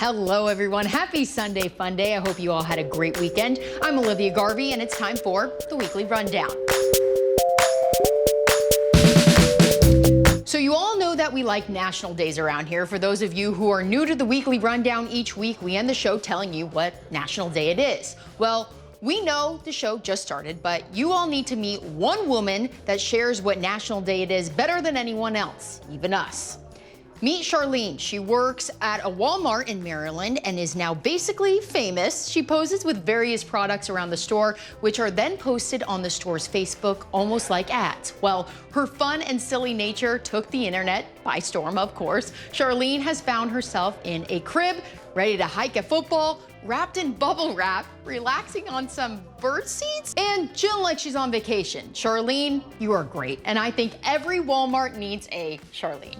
Hello, everyone. Happy Sunday Fun Day. I hope you all had a great weekend. I'm Olivia Garvey, and it's time for the Weekly Rundown. So you all know that we like national days around here. For those of you who are new to the Weekly Rundown, each week we end the show telling you what national day it is. Well, we know the show just started, but you all need to meet one woman that shares what national day it is better than anyone else, even us. Meet Charlene. She works at a Walmart in Maryland and is now basically famous. She poses with various products around the store, which are then posted on the store's Facebook, almost like ads. Well, her fun and silly nature took the internet by storm, of course. Charlene has found herself in a crib, ready to hike a football, wrapped in bubble wrap, relaxing on some bird seeds, and chilling like she's on vacation. Charlene, you are great, and I think every Walmart needs a Charlene.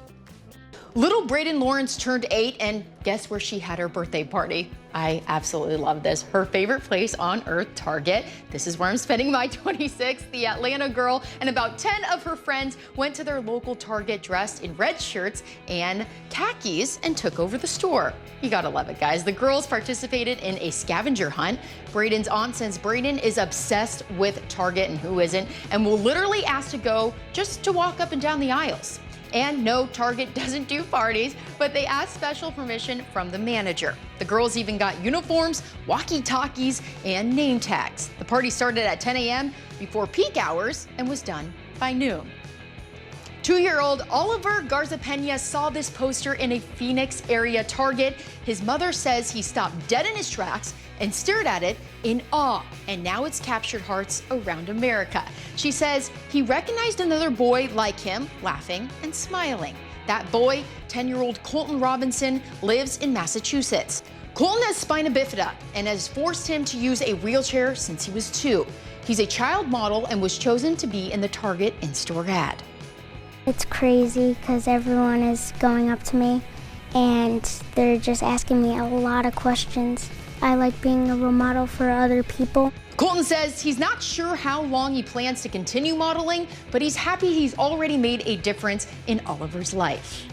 Little Brayden Lawrence turned 8, and guess where she had her birthday party? I absolutely love this. Her favorite place on earth, Target. This is where I'm spending my 26th. The Atlanta girl and about 10 of her friends went to their local Target dressed in red shirts and khakis and took over the store. You gotta love it, guys. The girls participated in a scavenger hunt. Brayden's aunt says Brayden is obsessed with Target, and who isn't, and will literally ask to go just to walk up and down the aisles. And no, Target doesn't do parties, but they asked special permission from the manager. The girls even got uniforms, walkie-talkies, and name tags. The party started at 10 a.m. before peak hours and was done by noon. 2-year-old Oliver Garzapena saw this poster in a Phoenix area Target. His mother says he stopped dead in his tracks and stared at it in awe, and now it's captured hearts around America. She says he recognized another boy like him, laughing and smiling. That boy, 10-year-old Colton Robinson, lives in Massachusetts. Colton has spina bifida and has forced him to use a wheelchair since he was 2. He's a child model and was chosen to be in the Target in-store ad. It's crazy because everyone is going up to me and they're just asking me a lot of questions. I like being a role model for other people. Colton says he's not sure how long he plans to continue modeling, but he's happy he's already made a difference in Oliver's life.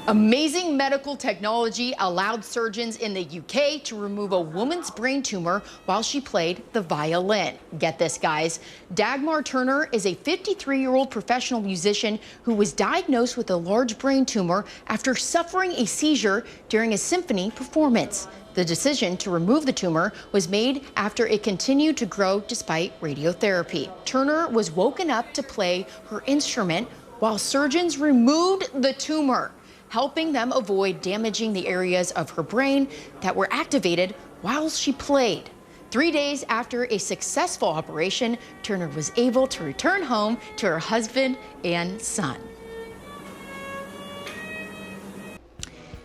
Amazing medical technology allowed surgeons in the UK to remove a woman's brain tumor while she played the violin. Get this, guys. Dagmar Turner is a 53-year-old professional musician who was diagnosed with a large brain tumor after suffering a seizure during a symphony performance. The decision to remove the tumor was made after it continued to grow despite radiotherapy. Turner was woken up to play her instrument while surgeons removed the tumor, helping them avoid damaging the areas of her brain that were activated while she played. 3 days after a successful operation, Turner was able to return home to her husband and son.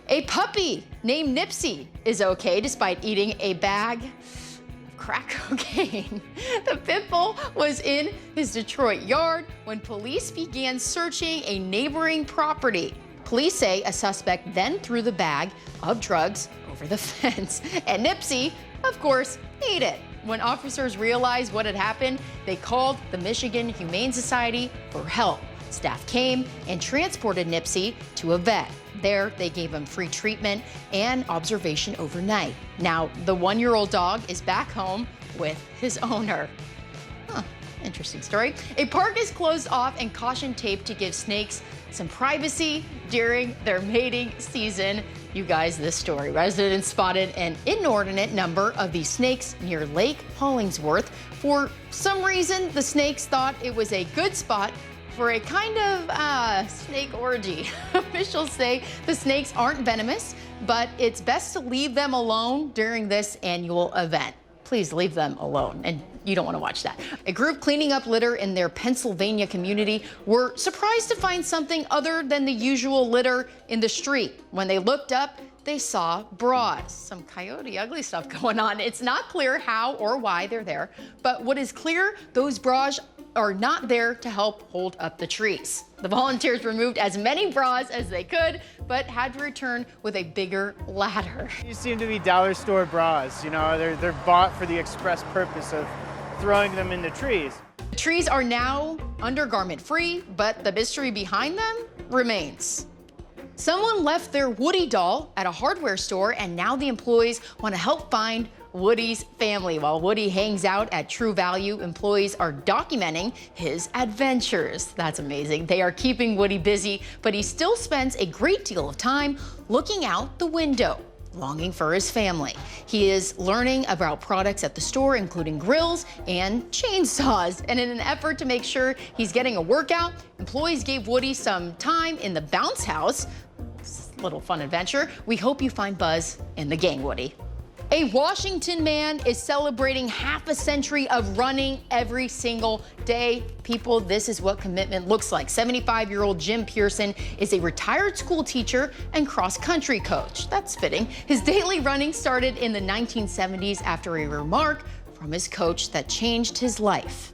A puppy named Nipsey is okay despite eating a bag of crack cocaine. The pit bull was in his Detroit yard when police began searching a neighboring property. Police say a suspect then threw the bag of drugs over the fence, and Nipsey, of course, ate it. When officers realized what had happened, they called the Michigan Humane Society for help. Staff came and transported Nipsey to a vet. There, they gave him free treatment and observation overnight. Now, the 1-year-old dog is back home with his owner. Interesting story. A park is closed off and caution tape to give snakes some privacy during their mating season. You guys, this story. Residents spotted an inordinate number of these snakes near Lake Hollingsworth. For some reason, the snakes thought it was a good spot for a kind of snake orgy. Officials say the snakes aren't venomous, but it's best to leave them alone during this annual event. Please leave them alone, and you don't want to watch that. A group cleaning up litter in their Pennsylvania community were surprised to find something other than the usual litter in the street. When they looked up, they saw bras. Some coyote ugly stuff going on. It's not clear how or why they're there, but what is clear, those bras are not there to help hold up the trees. The volunteers removed as many bras as they could, but had to return with a bigger ladder. These seem to be dollar store bras, you know, they're bought for the express purpose of throwing them in the trees. Trees are now undergarment free, but the mystery behind them remains. Someone left their Woody doll at a hardware store, and now the employees want to help find Woody's family. While Woody hangs out at True Value, employees are documenting his adventures. That's amazing. They are keeping Woody busy, but he still spends a great deal of time looking out the window, longing for his family. He is learning about products at the store, including grills and chainsaws. And in an effort to make sure he's getting a workout, employees gave Woody some time in the bounce house. Little fun adventure. We hope you find Buzz in the gang, Woody. A Washington man is celebrating half a century of running every single day. People, this is what commitment looks like. 75-year-old Jim Pearson is a retired school teacher and cross-country coach. That's fitting. His daily running started in the 1970s after a remark from his coach that changed his life.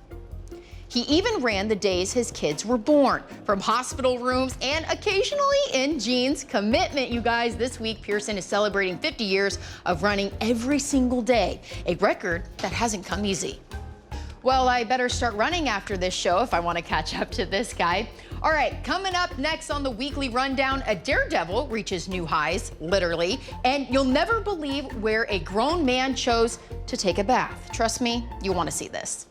He even ran the days his kids were born, from hospital rooms and occasionally in jeans. Commitment, you guys. This week, Pearson is celebrating 50 years of running every single day, a record that hasn't come easy. Well, I better start running after this show if I want to catch up to this guy. All right, coming up next on the weekly rundown, a daredevil reaches new highs, literally, and you'll never believe where a grown man chose to take a bath. Trust me, you want to see this.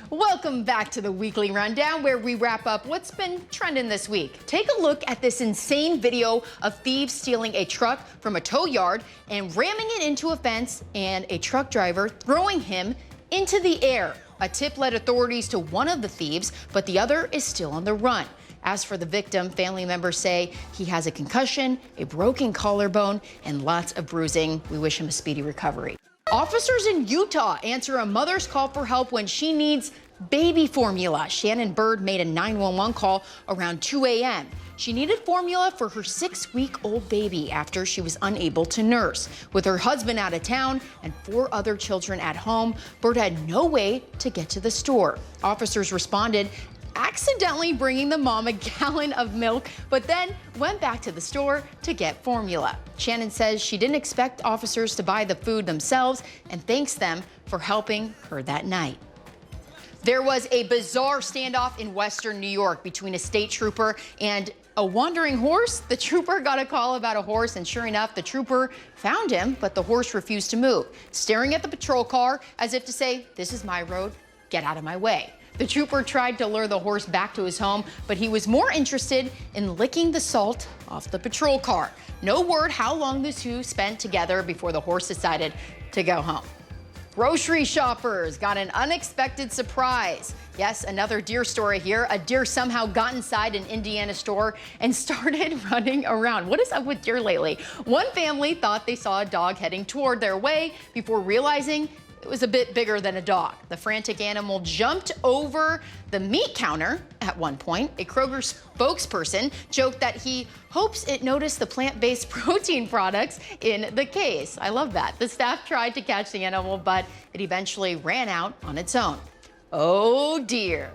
Welcome back to the weekly rundown, where we wrap up what's been trending this week. Take a look at this insane video of thieves stealing a truck from a tow yard and ramming it into a fence, and a truck driver throwing him into the air. A tip led authorities to one of the thieves, but the other is still on the run. As for the victim, family members say he has a concussion, a broken collarbone, and lots of bruising. We wish him a speedy recovery. Officers in Utah answer a mother's call for help when she needs baby formula. Shannon Bird made a 911 call around 2 a.m. She needed formula for her 6-week-old baby after she was unable to nurse. With her husband out of town and 4 other children at home, Bird had no way to get to the store. Officers responded, accidentally bringing the mom a gallon of milk, but then went back to the store to get formula. Shannon says she didn't expect officers to buy the food themselves and thanks them for helping her that night. There was a bizarre standoff in Western New York between a state trooper and a wandering horse. The trooper got a call about a horse, and sure enough, the trooper found him, but the horse refused to move, staring at the patrol car as if to say, "This is my road, get out of my way." The trooper tried to lure the horse back to his home, but he was more interested in licking the salt off the patrol car. No word how long the two spent together before the horse decided to go home. Grocery shoppers got an unexpected surprise. Yes, another deer story here. A deer somehow got inside an Indiana store and started running around. What is up with deer lately? One family thought they saw a dog heading toward their way before realizing it was a bit bigger than a dog. The frantic animal jumped over the meat counter at one point. A Kroger spokesperson joked that he hopes it noticed the plant-based protein products in the case. I love that. The staff tried to catch the animal, but it eventually ran out on its own. Oh dear.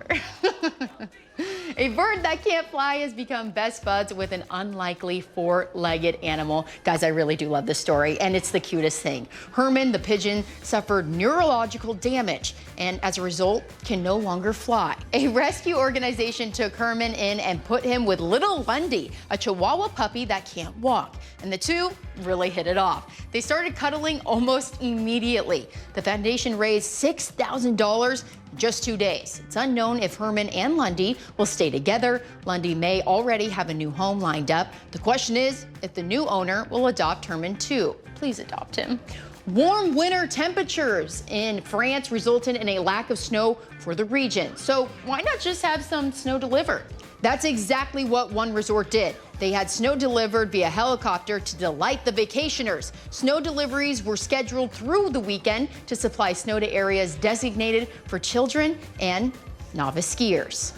A bird that can't fly has become best buds with an unlikely 4-legged animal. Guys, I really do love this story, and it's the cutest thing. Herman the pigeon suffered neurological damage and as a result can no longer fly. A rescue organization took Herman in and put him with little Lundy, a Chihuahua puppy that can't walk. And the two really hit it off. They started cuddling almost immediately. The foundation raised $6,000 in just 2 days. It's unknown if Herman and Lundy will stay together. Lundy may already have a new home lined up. The question is if the new owner will adopt Herman too. Please adopt him. Warm winter temperatures in France resulted in a lack of snow for the region. So why not just have some snow delivered? That's exactly what one resort did. They had snow delivered via helicopter to delight the vacationers. Snow deliveries were scheduled through the weekend to supply snow to areas designated for children and novice skiers.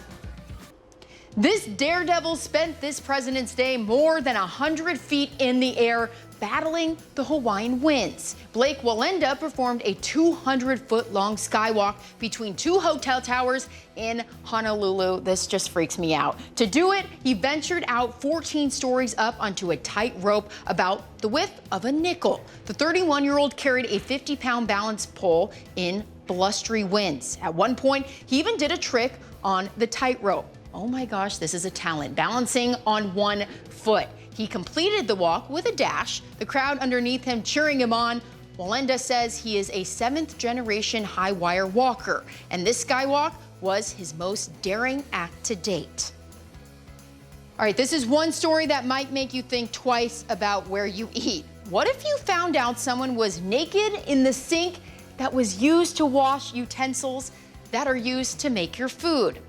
This daredevil spent this President's Day more than 100 feet in the air, battling the Hawaiian winds. Blake Wallenda performed a 200-foot-long skywalk between two hotel towers in Honolulu. This just freaks me out. To do it, he ventured out 14 stories up onto a tight rope about the width of a nickel. The 31-year-old carried a 50-pound balance pole in blustery winds. At one point, he even did a trick on the tightrope. Oh my gosh, this is a talent, balancing on one foot. He completed the walk with a dash, the crowd underneath him cheering him on. Wallenda says he is a 7th-generation high wire walker, and this skywalk was his most daring act to date. All right, this is one story that might make you think twice about where you eat. What if you found out someone was naked in the sink that was used to wash utensils that are used to make your food?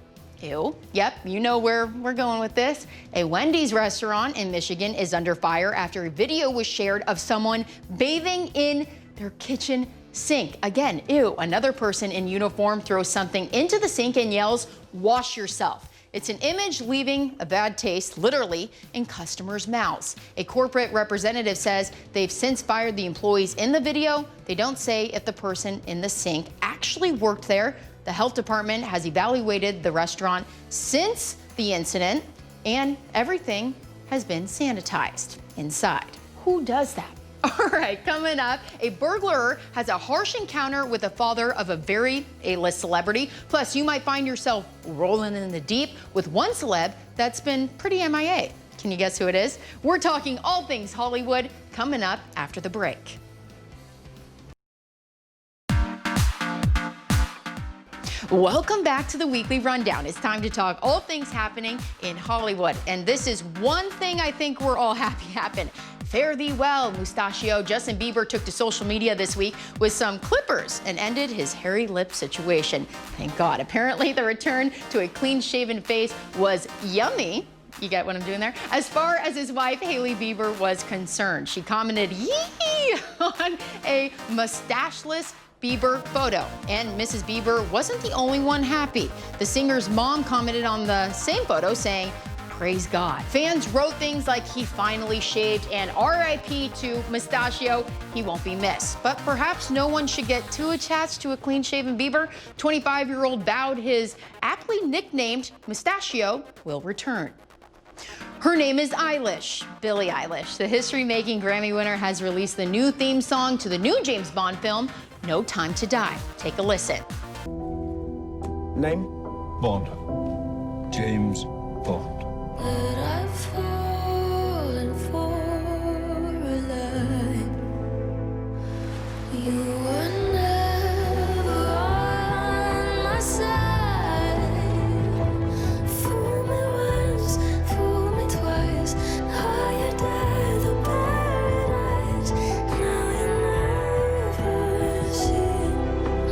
Ew. Yep, you know where we're going with this. A Wendy's restaurant in Michigan is under fire after a video was shared of someone bathing in their kitchen sink. Again, ew. Another person in uniform throws something into the sink and yells, "Wash yourself." It's an image leaving a bad taste, literally, in customers' mouths. A corporate representative says they've since fired the employees in the video. They don't say if the person in the sink actually worked there. The health department has evaluated the restaurant since the incident, and everything has been sanitized inside. Who does that? All right, coming up, a burglar has a harsh encounter with the father of a very A-list celebrity. Plus, you might find yourself rolling in the deep with one celeb that's been pretty MIA. Can you guess who it is? We're talking all things Hollywood coming up after the break. Welcome back to the Weekly Rundown. It's time to talk all things happening in Hollywood. And this is one thing I think we're all happy happened. Fare thee well, Mustachio. Justin Bieber took to social media this week with some clippers and ended his hairy lip situation. Thank God. Apparently, the return to a clean-shaven face was yummy. You get what I'm doing there? As far as his wife, Hailey Bieber, was concerned, she commented, "Yee!" on a mustacheless Bieber photo. And Mrs. Bieber wasn't the only one happy. The singer's mom commented on the same photo saying, "Praise God." Fans wrote things like he finally shaved and RIP to Mustachio. He won't be missed. But perhaps no one should get too attached to a clean-shaven Bieber. 25-year-old vowed his aptly nicknamed Mustachio will return. Her name is Eilish, Billie Eilish. The history-making Grammy winner has released the new theme song to the new James Bond film, No Time to Die. Take a listen. Name? Bond. James Bond. But I've fallen for a lie. You were never on my side. Fool me once, fool me twice. Now you're dead, the paradise. Now you never see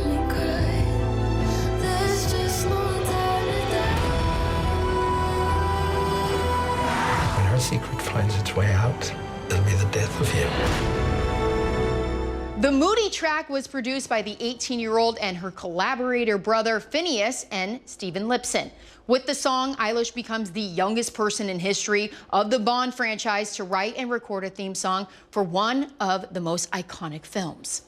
me cry. There's just no time to die. When her secret finds its way out, it'll be the death of you. The Moody track was produced by the 18-year-old and her collaborator brother Phineas and Stephen Lipson. With the song, Eilish becomes the youngest person in history of the Bond franchise to write and record a theme song for one of the most iconic films.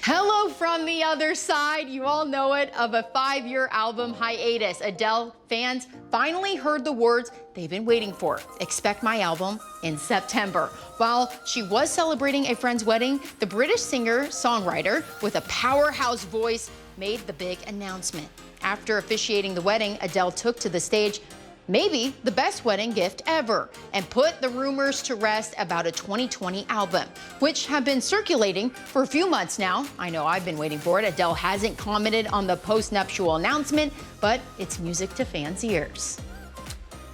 Hello from the other side, you all know it, of a 5-year album hiatus. Adele fans finally heard the words they've been waiting for. Expect my album in September. While she was celebrating a friend's wedding, the British singer-songwriter with a powerhouse voice made the big announcement. After officiating the wedding, Adele took to the stage, maybe the best wedding gift ever, and put the rumors to rest about a 2020 album, which have been circulating for a few months now. I know I've been waiting for it. Adele hasn't commented on the post-nuptial announcement, but it's music to fans' ears.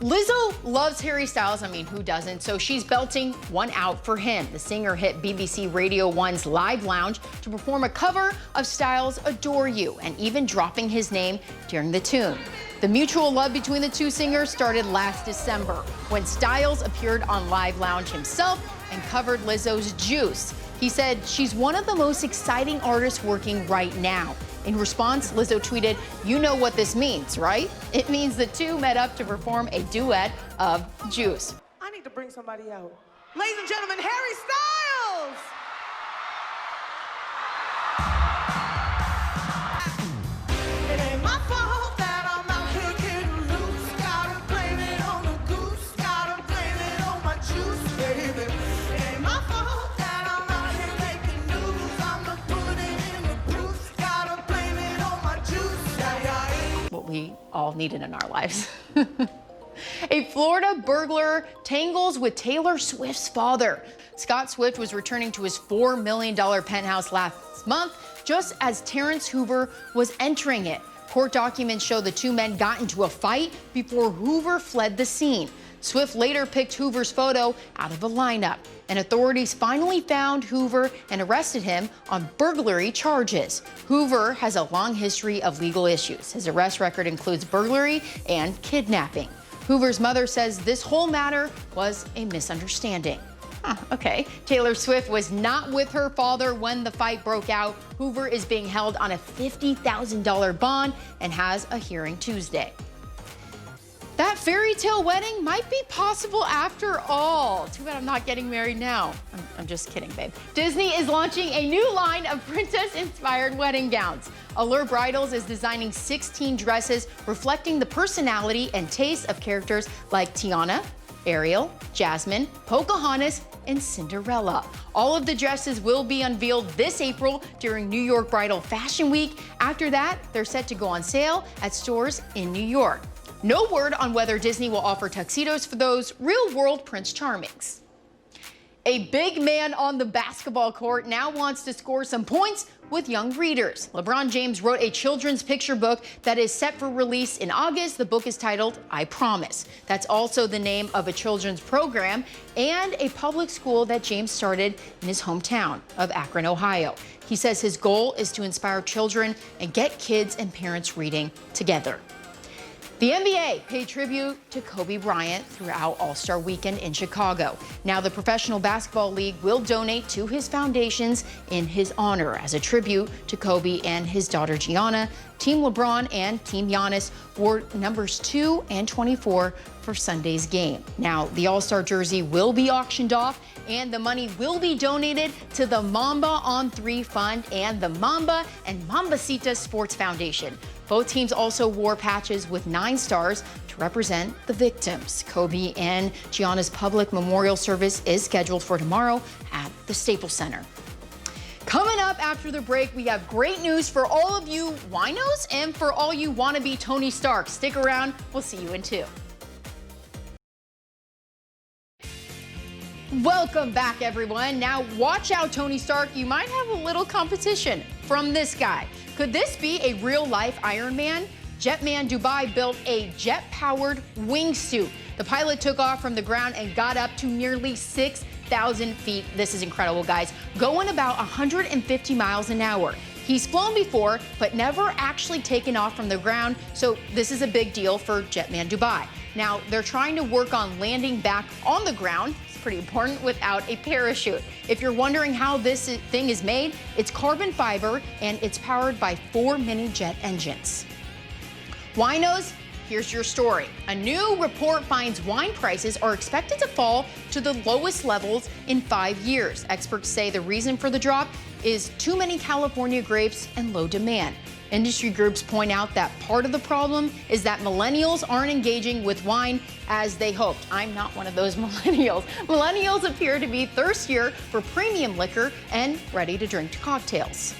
Lizzo loves Harry Styles. I mean, who doesn't? So she's belting one out for him. The singer hit BBC Radio 1's Live Lounge to perform a cover of Styles' Adore You, and even dropping his name during the tune. The mutual love between the two singers started last December when Styles appeared on Live Lounge himself and covered Lizzo's Juice. He said, "She's one of the most exciting artists working right now." In response, Lizzo tweeted, "You know what this means, right?" It means the two met up to perform a duet of Juice. I need to bring somebody out. Ladies and gentlemen, Harry Styles! It ain't my fault that I'm out here getting loose. Gotta blame it on the goose. Gotta blame it on my juice, baby. It ain't my fault that I'm out here making news. I'm the pudding in the proof. Gotta blame it on my juice. Yeah. What we all needed in our lives. A Florida burglar tangles with Taylor Swift's father. Scott Swift was returning to his $4 million penthouse last month just as Terrence Hoover was entering it. Court documents show the two men got into a fight before Hoover fled the scene. Swift later picked Hoover's photo out of a lineup, and authorities finally found Hoover and arrested him on burglary charges. Hoover has a long history of legal issues. His arrest record includes burglary and kidnapping. Hoover's mother says this whole matter was a misunderstanding. Okay. Taylor Swift was not with her father when the fight broke out. Hoover is being held on a $50,000 bond and has a hearing Tuesday. That fairy tale wedding might be possible after all. Too bad I'm not getting married now. I'm just kidding, babe. Disney is launching a new line of princess-inspired wedding gowns. Allure Bridals is designing 16 dresses reflecting the personality and taste of characters like Tiana, Ariel, Jasmine, Pocahontas, and Cinderella. All of the dresses will be unveiled this April during New York Bridal Fashion Week. After that, they're set to go on sale at stores in New York. No word on whether Disney will offer tuxedos for those real-world Prince Charmings. A big man on the basketball court now wants to score some points with young readers. LeBron James wrote a children's picture book that is set for release in August. The book is titled I Promise. That's also the name of a children's program and a public school that James started in his hometown of Akron, Ohio. He says his goal is to inspire children and get kids and parents reading together. The NBA paid tribute to Kobe Bryant throughout All-Star Weekend in Chicago. Now the Professional Basketball League will donate to his foundations in his honor as a tribute to Kobe and his daughter Gianna. Team LeBron and Team Giannis wore numbers 2 and 24 for Sunday's game. Now the All-Star jersey will be auctioned off and the money will be donated to the Mamba on 3 Fund and the Mamba and Mambacita Sports Foundation. Both teams also wore patches with 9 stars to represent the victims. Kobe and Gianna's public memorial service is scheduled for tomorrow at the Staples Center. Coming up after the break, we have great news for all of you winos and for all you wannabe Tony Stark. Stick around, we'll see you in 2. Welcome back, everyone. Now watch out, Tony Stark. You might have a little competition from this guy. Could this be a real-life Iron Man? Jetman Dubai built a jet-powered wingsuit. The pilot took off from the ground and got up to nearly 6,000 feet. This is incredible, guys. Going about 150 miles an hour. He's flown before, but never actually taken off from the ground, so this is a big deal for Jetman Dubai. Now, they're trying to work on landing back on the ground. Pretty important, without a parachute. If you're wondering how this thing is made, it's carbon fiber and it's powered by 4 mini jet engines. Winos, here's your story. A new report finds wine prices are expected to fall to the lowest levels in 5 years. Experts say the reason for the drop is too many California grapes and low demand. Industry groups point out that part of the problem is that millennials aren't engaging with wine as they hoped. I'm not one of those millennials. Millennials appear to be thirstier for premium liquor and ready to drink cocktails.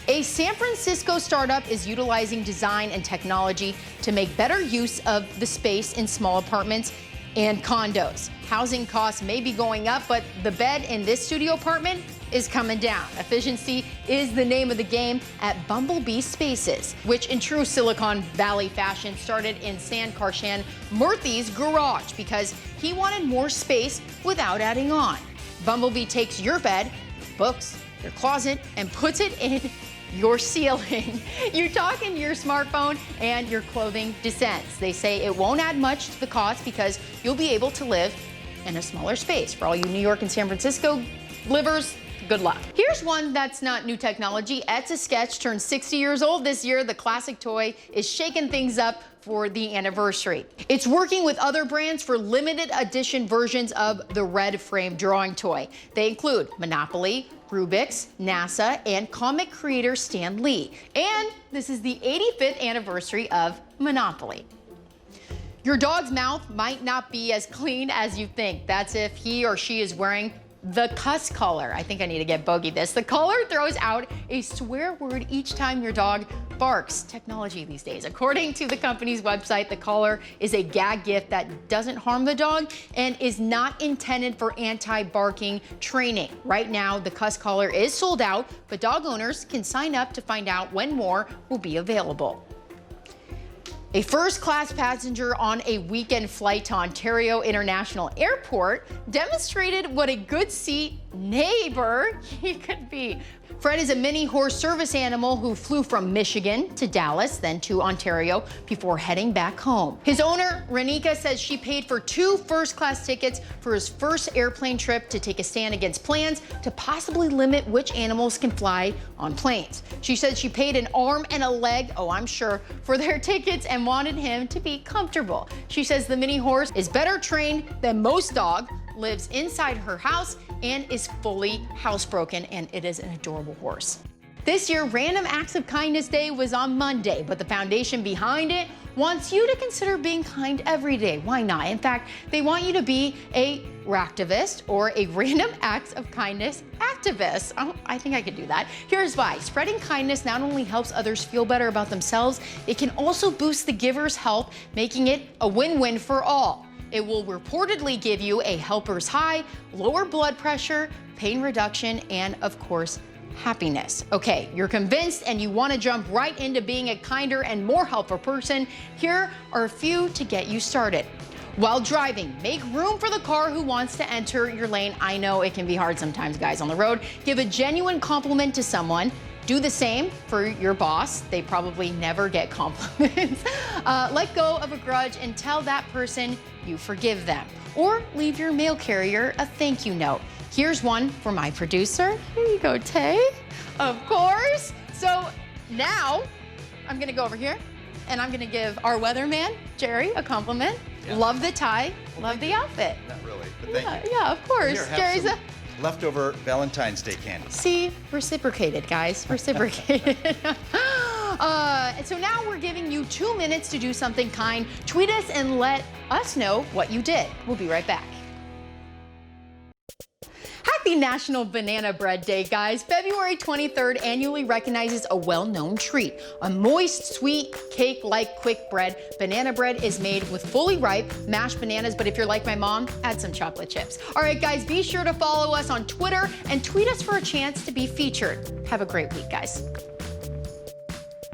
A San Francisco startup is utilizing design and technology to make better use of the space in small apartments and condos. Housing costs may be going up, but the bed in this studio apartment is coming down. Efficiency is the name of the game at Bumblebee Spaces, which in true Silicon Valley fashion started in San Karshan Murthy's garage because he wanted more space without adding on. Bumblebee takes your bed, books, your closet, and puts it in your ceiling. You talk into your smartphone and your clothing descends. They say it won't add much to the cost because you'll be able to live in a smaller space. For all you New York and San Francisco livers, good luck. Here Here's one that's not new technology. Etch-a-Sketch turned 60 years old this year. The classic toy is shaking things up for the anniversary. It's working with other brands for limited edition versions of the red frame drawing toy. They include Monopoly, Rubik's, NASA, and comic creator Stan Lee. And this is the 85th anniversary of Monopoly. Your dog's mouth might not be as clean as you think. That's if he or she is wearing the cuss collar. I think I need to get Bogey this. The collar throws out a swear word each time your dog barks. Technology these days. According to the company's website, the collar is a gag gift that doesn't harm the dog and is not intended for anti-barking training. Right now, the cuss collar is sold out, but dog owners can sign up to find out when more will be available. A first-class passenger on a weekend flight to Ontario International Airport demonstrated what a good seat neighbor he could be. Fred is a mini horse service animal who flew from Michigan to Dallas, then to Ontario before heading back home. His owner, Renika, says she paid for 2 first-class tickets for his first airplane trip to take a stand against plans to possibly limit which animals can fly on planes. She said she paid an arm and a leg, oh I'm sure, for their tickets and wanted him to be comfortable. She says the mini horse is better trained than most dogs, lives inside her house, and is fully housebroken, and it is an adorable horse. This year, Random Acts of Kindness Day was on Monday, but the foundation behind it wants you to consider being kind every day. Why not? In fact, they want you to be a ractivist or a Random Acts of Kindness activist. Oh, I think I could do that. Here's why. Spreading kindness not only helps others feel better about themselves, it can also boost the giver's health, making it a win-win for all. It will reportedly give you a helper's high, lower blood pressure, pain reduction, and of course, happiness. Okay, you're convinced and you want to jump right into being a kinder and more helpful person. Here are a few to get you started. While driving, make room for the car who wants to enter your lane. I know it can be hard sometimes, guys, on the road. Give a genuine compliment to someone. Do the same for your boss. They probably never get compliments. Let go of a grudge and tell that person you forgive them. Or leave your mail carrier a thank you note. Here's one for my producer. Here you go, Tay. Of course. So now I'm gonna go over here and I'm gonna give our weatherman, Jerry, a compliment. Yeah. Love the tie, love the outfit. Not really, but thank you. Yeah, of course. Here, have Jerry's some leftover Valentine's Day candy. See, reciprocated, guys, reciprocated. So now we're giving you 2 minutes to do something kind. Tweet us and let us know what you did. We'll be right back. Happy National Banana Bread Day, guys. February 23rd annually recognizes a well-known treat. A moist, sweet, cake-like quick bread. Banana bread is made with fully ripe, mashed bananas, but if you're like my mom, add some chocolate chips. All right, guys, be sure to follow us on Twitter and tweet us for a chance to be featured. Have a great week, guys.